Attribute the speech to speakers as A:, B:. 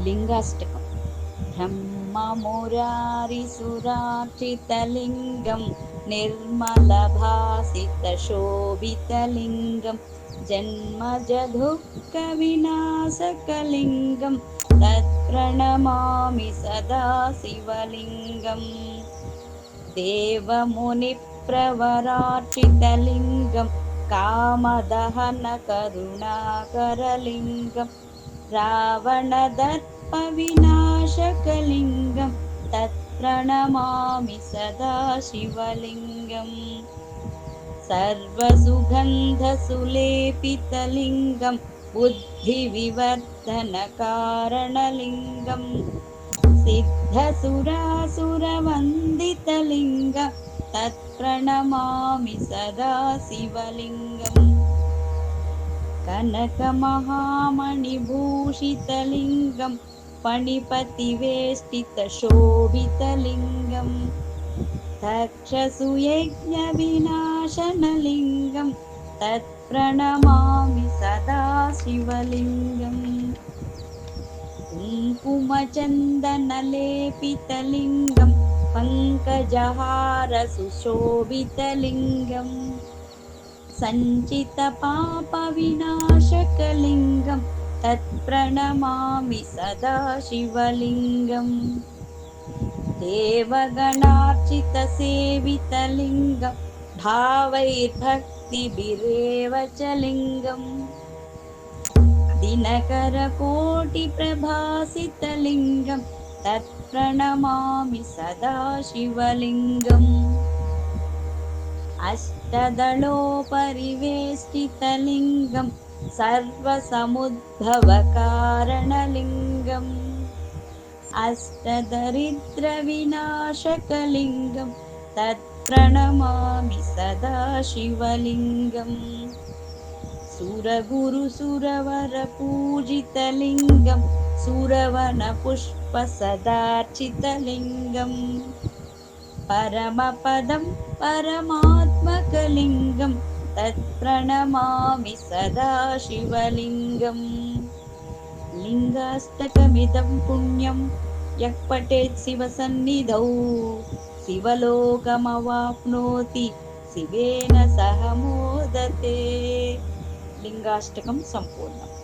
A: लिंगाष्टकम्। ब्रह्ममुरारिसुरार्चितलिङ्गं निर्मलभासितशोभितलिङ्गं जन्मजदुःखविनाशकलिङ्गं तत्प्रणमामि सदा शिवलिङ्गम्। देवमुनिप्रवरार्चितलिङ्गं कामदहनकरुणाकरलिङ्गं रावणदर्पविनाशकलिङ्गं तत्प्रणमामि सदा शिवलिङ्गम्। सर्वसुगन्धसुलेपितलिङ्गं बुद्धिविवर्धनकारणलिङ्गं सिद्धसुरासुरवन्दितलिङ्गं तत्प्रणमामि सदा शिवलिङ्गम्। कनकमहामणिभूषितलिङ्गं फणिपतिवेष्टितशोभितलिङ्गं तक्षसुयज्ञविनाशनलिङ्गं तत्प्रणमामि सदा शिवलिङ्गम्। कुङ्कुमचन्दनलेपितलिङ्गं पङ्कजहारसुशोभितलिङ्गं सञ्चितपापविनाशकलिङ्गं तत्प्रणमामि सदा शिवलिङ्गम्। देवगणार्चितसेवितलिङ्गं भावैर्भक्तिभिरेव च लिङ्गम् दिनकरकोटिप्रभासितलिङ्गं तत्प्रणमामि सदा शिवलिङ्गम्। अष्टदलोपरिवेष्टितलिङ्गं सर्वसमुद्भवकारणलिङ्गम् अष्टदरिद्रविनाशकलिङ्गं तत्प्रणमामि सदा शिवलिङ्गम्। सुरगुरुसुरवरपूजितलिङ्गं सुरवनपुष्पसदार्चितलिङ्गं परमपदं परमात्मकलिङ्गं तत्प्रणमामि सदा शिवलिङ्गम्। लिङ्गाष्टकमिदं पुण्यं यः पठेत् शिवसन्निधौ शिवलोकमवाप्नोति शिवेन सह मोदते। लिंगाष्टकं संपूर्णम्।